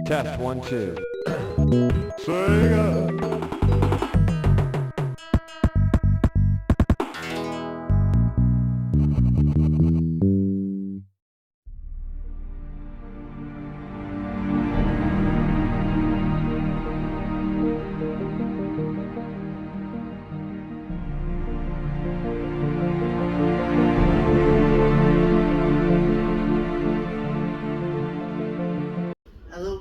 Test 1, 2. Sega.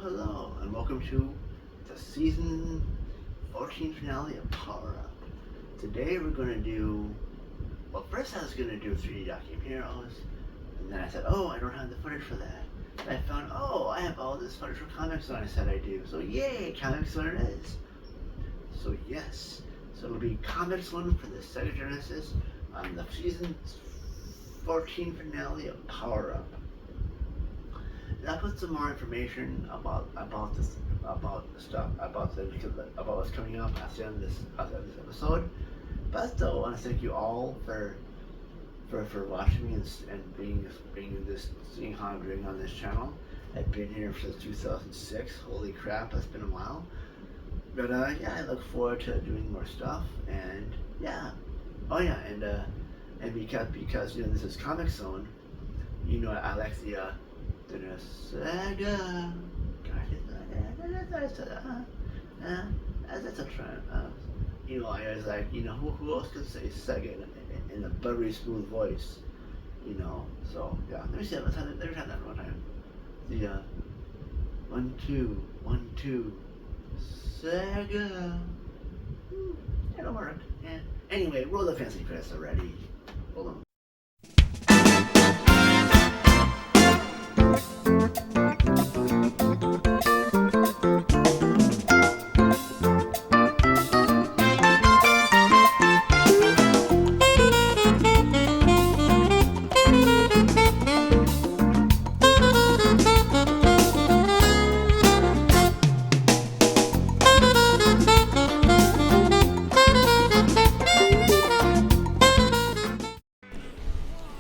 Hello, and welcome to the season 14 finale of Power Up. Today we're going to do, well, first I was going to do 3D Docking Heroes, and then I said, oh, I don't have the footage for that. And I found, oh, I have all this footage for Comix Zone I said I do. So yay, Comix Zone it is. So yes, so it'll be Comix Zone for the Sega Genesis on the season 14 finale of Power Up. And I'll put some more information about what's coming up at the end of this episode. But still, I want to thank you all for watching me and seeing how I'm doing on this channel. I've been here since 2006. Holy crap, that's been a while. But yeah, I look forward to doing more stuff. And yeah, and because you know this is Comix Zone, you know I like the Sega. That's a trend. You know, I was like, you know, who else could say Sega in a buttery smooth voice? You know, so yeah. Let me see. Let me try that one time. The 1 2 1 2 Sega. It'll work. Yeah. Anyway, roll the fancy credits already. Hold on.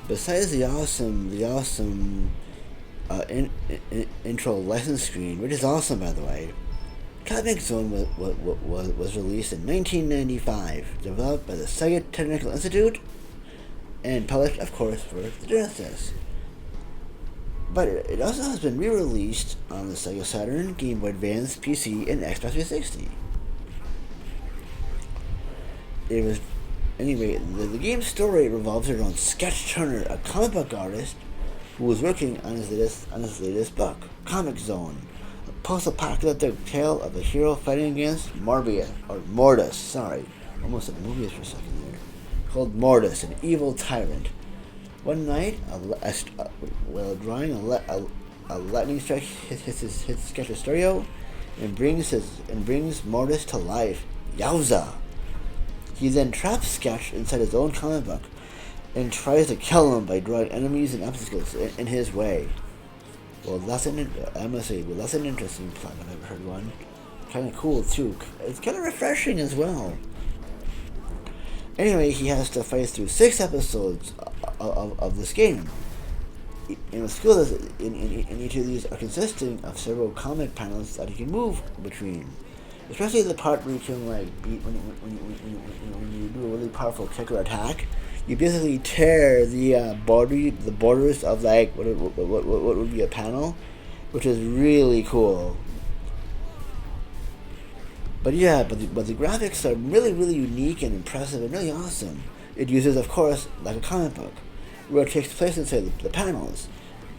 Besides the awesome intro license screen, which is awesome by the way, Comix Zone was released in 1995, developed by the Sega Technical Institute, and published, of course, for the Genesis. But it also has been re-released on the Sega Saturn, Game Boy Advance, PC, and Xbox 360. Anyway, the game's story revolves around Sketch Turner, a comic book artist who was working on his latest book, Comix Zone, a post-apocalyptic tale of a hero fighting against Mortis. Almost said Mobius for a second there. Called Mortis, an evil tyrant. One night, while drawing a lightning strike hits Sketcher's stereo and brings Mortis to life. Yowza! He then traps Sketch inside his own comic book and tries to kill him by drawing enemies and obstacles in his way. Well, that's an interesting plot. I've never heard one. Kind of cool too. It's kind of refreshing as well. Anyway, he has to fight through 6 episodes of this game. And the skills in each of these are consisting of several comic panels that he can move between. Especially the part where you can like beat when you do a really powerful kick or attack, you basically tear the borders of like what would be a panel, which is really cool. But yeah, but the graphics are really unique and impressive and really awesome. It uses, of course, like a comic book, where it takes place inside the panels,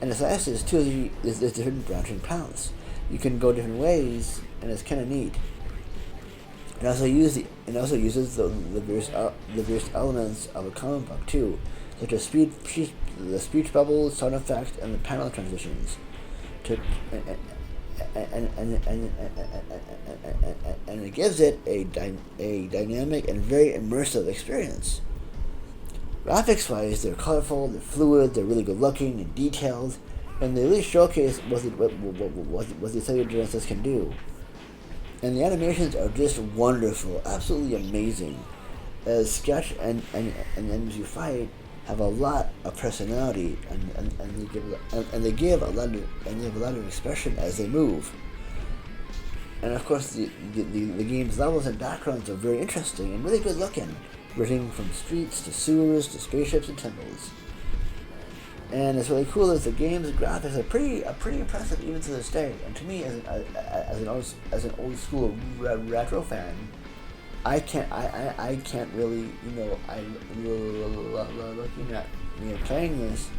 and its axis too is different branching paths. You can go different ways, and it's kind of neat. It also uses the various elements of a comic book too, such as the speech bubbles, sound effects, and the panel transitions. And it gives it a dynamic and very immersive experience. Graphics-wise, they're colorful, they're fluid, they're really good-looking and detailed, and they really showcase what the Sega Genesis can do. And the animations are just wonderful, absolutely amazing. As Sketch and enemies you fight have a lot of personality, and they give a lot of expression as they move. And of course, the game's levels and backgrounds are very interesting and really good looking, ranging from streets to sewers to spaceships and temples. And it's really cool that the game's graphics are pretty impressive even to this day. And to me, as an old school retro fan, I can't really, I'm looking at playing this,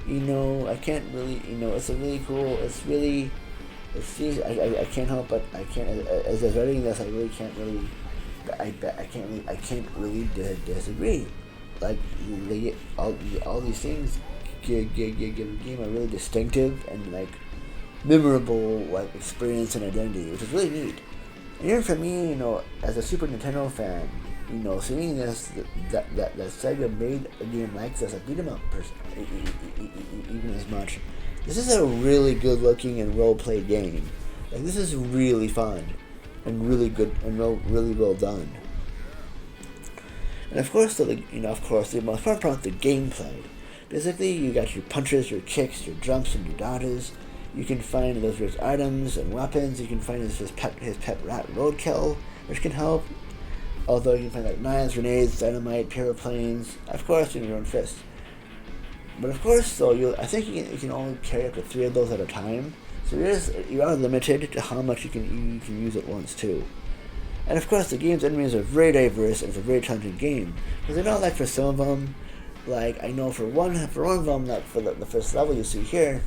I can't really, it's a really cool, I can't help but as I was writing this, I really can't really, I can't really disagree. Like all these things give the game a really distinctive and like memorable like experience and identity, which is really neat. And even for me, as a Super Nintendo fan, seeing this that Sega made a game like this, a beat 'em up even as much. This is a really good looking and well played game. Like this is really fun and really good and really well done. And of course, the most fun part, the gameplay. Basically, you got your punches, your kicks, your jumps, and your dodges. You can find those various items and weapons. You can find his pet rat roadkill, which can help. Although you can find like knives, grenades, dynamite, pyroplanes. Of course, in your own fist. But of course, though, I think you can only carry up to 3 of those at a time. So you are limited to how much you can use at once too. And of course, the game's enemies are very diverse and it's a very challenging game. Because like for some of them, like I know for one of them, that for the first level you see here,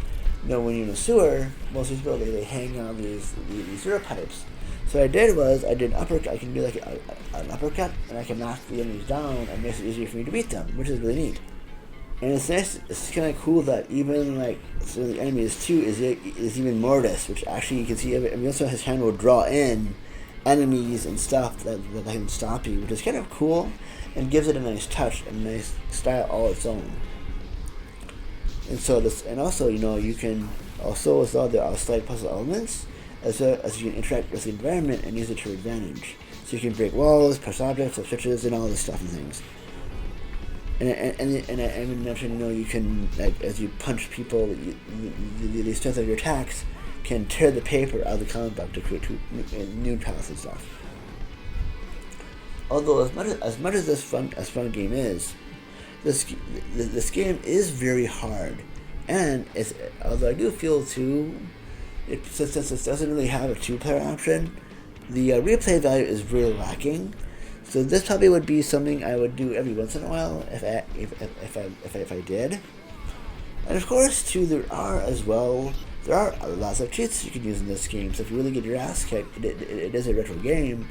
when you're in a sewer, most of these people they hang on these sewer pipes. So what I did was I did an uppercut. I can do like an uppercut, and I can knock the enemies down, and it makes it easier for me to beat them, which is really neat. And it's nice. It's kind of cool that even like some of the enemies too is even mortis, which actually you can see. And also his hand will draw in enemies and stuff that can stop you, which is kind of cool, and gives it a nice touch and a nice style all its own. And so also you can also with all the slight puzzle elements, as you can interact with the environment and use it to your advantage. So you can break walls, push objects, or switches, and all this stuff and things. And I mentioned, you can, like, as you punch people, the strength of your attacks can tear the paper out of the comic book to create new palettes and stuff. Although as much as this fun game is, this game is very hard, and although I do feel too, since it doesn't really have a 2-player option, the replay value is really lacking. So this probably would be something I would do every once in a while if I did. And of course, too, there are lots of cheats you can use in this game. So if you really get your ass kicked, it is a retro game.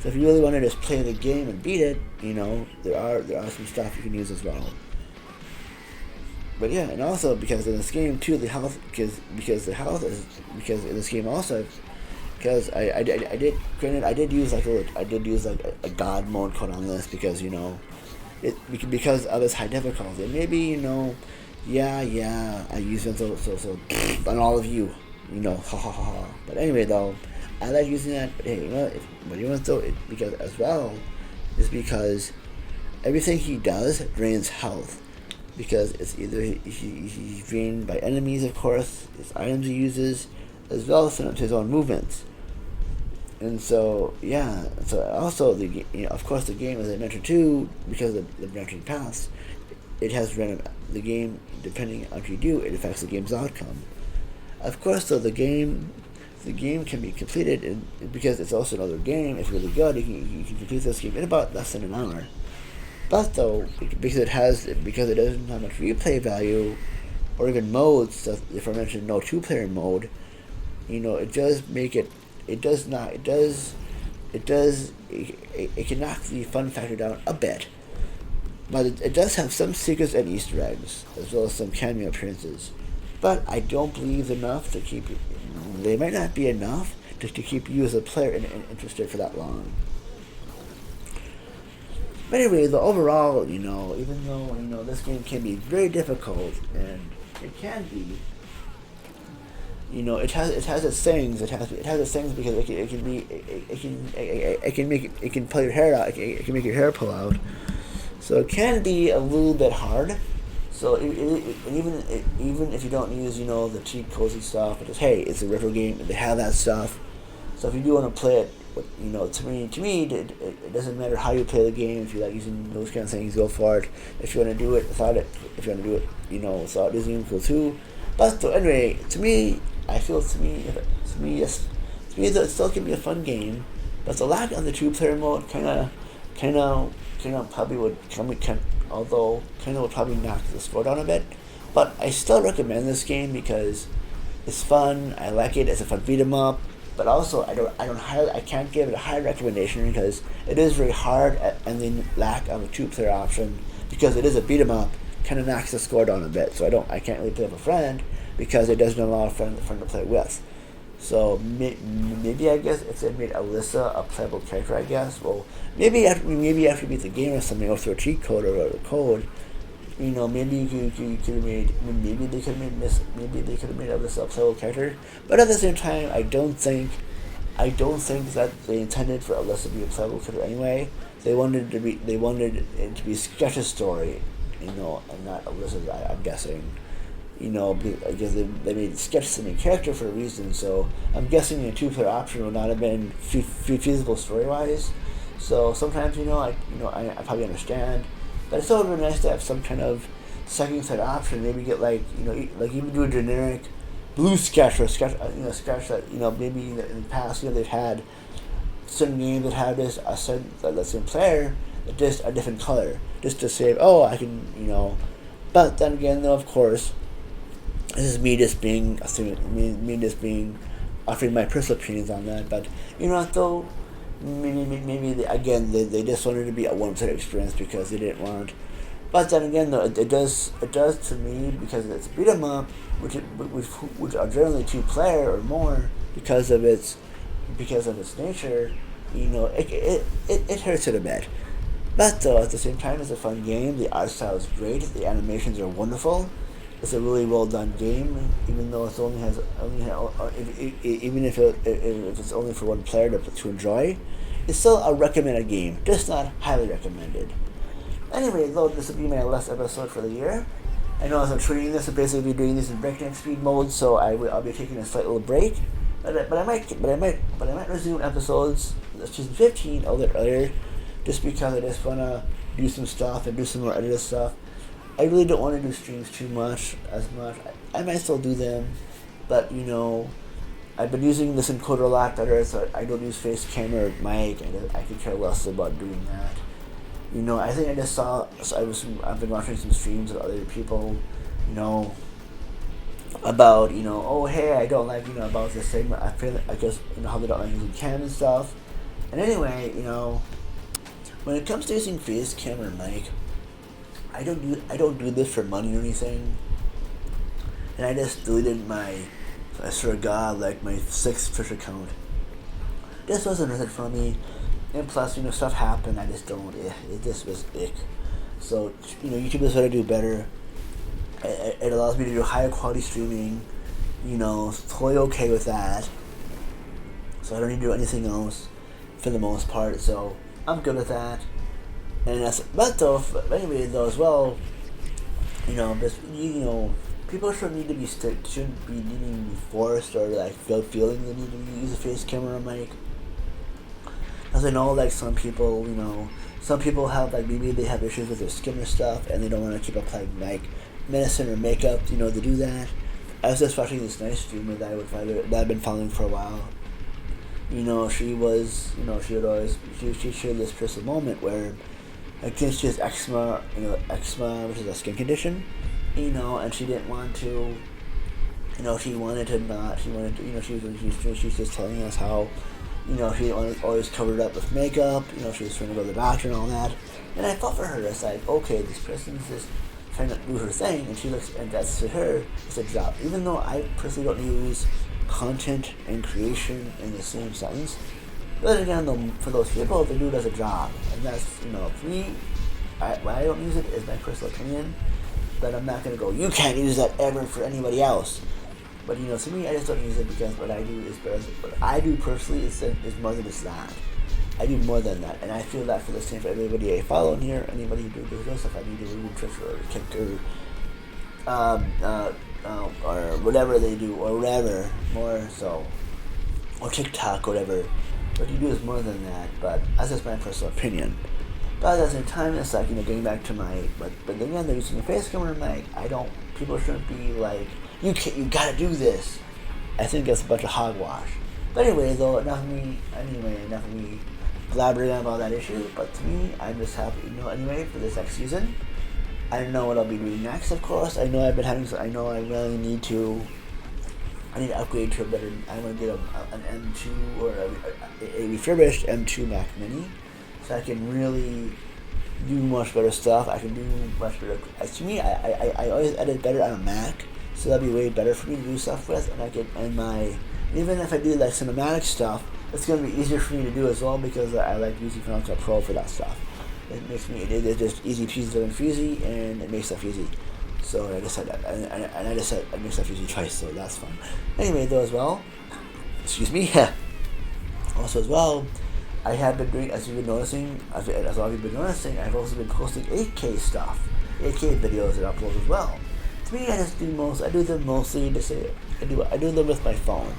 So if you really want to just play the game and beat it, there are some stuff you can use as well. But yeah, and also because in this game too, the health because in this game also. Because I did use a god mode code on this because because of its high difficulty. And maybe I use it so on all of you, ha ha ha ha. But anyway though, I like using that. But hey, because as well is because everything he does drains health. Because it's either he's drained by enemies, of course, his items he uses, as well as sometimes his own movements. And so, also, of course, the game, as I mentioned too, because of the branching paths, it has random, the game, depending on what you do, it affects the game's outcome. Of course, though, the game can be completed, because it's also another game, it's really good, you can complete this game in about less than an hour. But though, because it doesn't have much replay value, or even modes, so if I mentioned no 2-player mode, it does make it. It can knock the fun factor down a bit, but it does have some secrets and Easter eggs, as well as some cameo appearances. But I don't believe enough to keep. They might not be enough to keep you as a player interested for that long. But anyway, the overall, even though this game can be very difficult, and it can be. It has its things. It has its things because it can pull your hair out. It can make your hair pull out. So it can be a little bit hard. So even if you don't use the cheat codes and stuff, but just hey, it's a retro game and they have that stuff. So if you do want to play it, to me, it doesn't matter how you play the game. If you like using those kind of things, go for it. If you want to do it without it, if you want to do it, without using it, cool too. But so anyway, to me, I feel yes, to me, it still can be a fun game. But the lack of the two-player mode kind of probably would although kind of would probably knock the score down a bit. But I still recommend this game because it's fun. I like it. It's a fun beat 'em up. But also, I can't give it a high recommendation because it is very hard, and the lack of a two-player option, because it is a beat 'em up, kind of knocks the score down a bit. So I can't really play with a friend because it doesn't allow a friend to play with. So maybe I guess if they made Alyssa a playable character, I guess. Well, maybe after you beat the game or something, or through a cheat code or a code, maybe you could have made, maybe they could have made Alyssa a playable character. But at the same time, I don't think that they intended for Alyssa to be a playable character anyway. They wanted it to be Sketch's story, and not Alyssa's. I'm guessing. Because they made Sketch the main character for a reason, so I'm guessing a two-player option would not have been feasible story-wise. So sometimes, I probably understand, but it's still really nice to have some kind of second-set option. Maybe get even do a generic blue Sketch or Sketch that maybe in the past they've had certain games that have this the same player, but just a different color, just to say, oh, I can But then again, though, of course. This is me just being offering my personal opinions on that. But though, maybe they just wanted to be a one-player experience because they didn't want. But then again, though, it does to me, because it's a beat 'em up, which are generally two-player or more because of its nature. It hurts it a bit. But though, at the same time, it's a fun game. The art style is great. The animations are wonderful. It's a really well done game, even though even if it's only for one player to enjoy. It's still a recommended game, just not highly recommended. Anyway, though, this will be my last episode for the year. I know as I'm treating this, I'm basically doing this in breakneck speed mode, so I'll be taking a slight little break. But I might resume episodes, season 15, a little earlier, just because I just wanna do some stuff and do some more edited stuff. I really don't want to do streams as much. I might still do them, but I've been using this encoder a lot better, so I don't use face camera or mic. I could care less about doing that. I think I just saw. I've been watching some streams of other people, about oh hey, I don't like about this thing. I feel I guess how they don't like using cam and stuff. And anyway, when it comes to using face camera or mic, I don't do this for money or anything. And I just deleted I swear to God, my 6th Twitch account. This wasn't worth it for me. And plus, stuff happened. I just don't. It just was ick. So, YouTube is what I do better. It allows me to do higher quality streaming. Totally okay with that. So I don't need to do anything else for the most part. So I'm good with that. And anyway, though, as well, people shouldn't be needing to be forced or feeling the need to use a face camera or mic. As I know, some people, have maybe they have issues with their skin or stuff, and they don't want to keep applying medicine or makeup, to do that. I was just watching this nice streamer that I've been following for a while. She shared this personal moment where. She has eczema, which is a skin condition, and she didn't want to, she wanted to, she's just telling us how, she always covered up with makeup, she was trying to go to the doctor and all that, and I felt for her. It's okay, this person's just trying to do her thing, and that's to her, it's a job. Even though I personally don't use content and creation in the same sentence, but again, though, for those people, they do it as a job, and that's, for me, why I don't use it is my personal opinion, but I'm not going to go, you can't use that ever for anybody else. But, to me, I just don't use it because what I do is better. What I do personally is more than just that. I do more than that, and I feel that for the same for everybody I follow in here, anybody who does this stuff, I need to do Twitch or Kick or whatever they do, or whatever, more so. or TikTok or whatever. What you do is more than that, but that's just my personal opinion. But at the same time, it's like, getting back to but again, they're using the face camera, people shouldn't be like, you gotta do this. I think that's a bunch of hogwash. But anyway, enough of me blabbering about that issue, but to me, I'm just happy, anyway, for this next season. I don't know what I'll be doing next, of course. I know I really need to upgrade to a better, I want to get an M2 or a refurbished M2 Mac Mini, so I can really do much better stuff. I can do much better. To me, I always edit better on a Mac, so that'd be way better for me to do stuff with, even if I do like cinematic stuff, it's going to be easier for me to do as well, because I like using Final Cut Pro for that stuff. It's just easy peasy lemon freezy, and it makes stuff easy. So I just said that, and I just said I make stuff easy twice, so that's fun. Anyway, though, as well, excuse me, also as well, I have been doing, as a lot of you have been noticing, I've also been posting 8K stuff, 8K videos and uploads as well. To me, I do them mostly to say, I do them with my phone.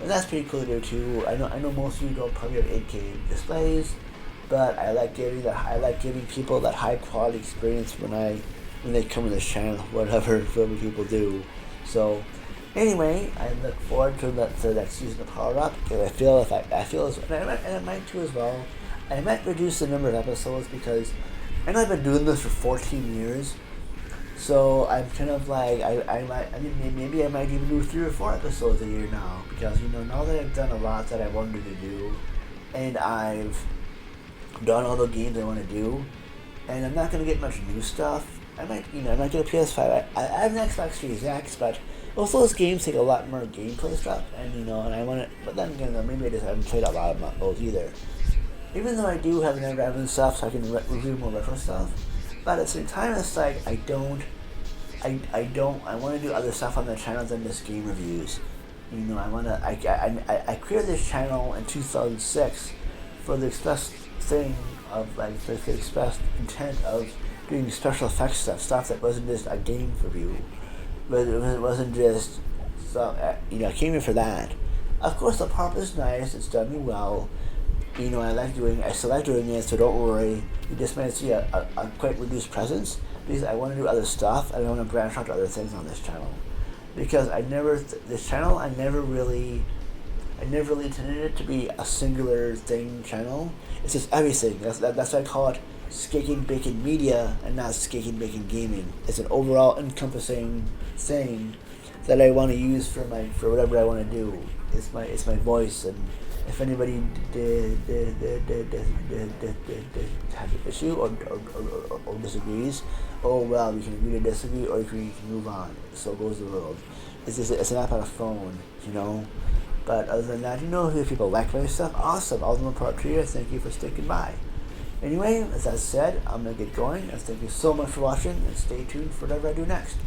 And that's pretty cool to do too. I know most of you don't probably have 8K displays, but I like giving people that high quality experience when they come to this channel, whatever people do. So anyway, I look forward to the next season of Power Up, because I feel and I might too as well. I might reduce the number of episodes, because I know I've been doing this for 14 years. So I'm kind of like, maybe I might even do 3 or 4 episodes a year now, because now that I've done a lot that I wanted to do, and I've done all the games I want to do, and I'm not gonna get much new stuff. I might get a PS5. I have an Xbox Series X, but most of those games take a lot more gameplay stuff, and I want to. But then again, maybe I just haven't played a lot of those either. Even though I do have an Android stuff, so I can review more retro stuff. But at the same time, it's like I want to do other stuff on the channel than just game reviews. I created this channel in 2006 for the express thing of the express intent of doing special effects stuff that wasn't just a game review, but it wasn't just I came here for that. Of course, the part is nice. It's done me well. I still like doing it, so don't worry. You just might see a quite reduced presence, because I want to do other stuff, and I want to branch out to other things on this channel. Because I never really intended it to be a singular thing channel. It's just everything. That's why I call it Skaking Bacon Media and not Skaking Bacon Gaming. It's an overall encompassing thing that I want to use for whatever I want to do. It's my voice, and if anybody has an issue or disagrees, oh well, we can agree to disagree, or we can move on. So goes the world. It's an app on a phone, But other than that, if people like my stuff, awesome. All the more part to you. Thank you for sticking by. Anyway, as I said, I'm gonna get going. And thank you so much for watching, and stay tuned for whatever I do next.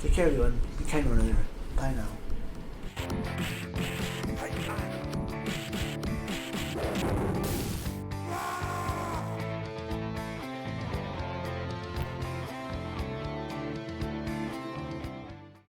Take care, everyone. Be kind to one another. Bye now.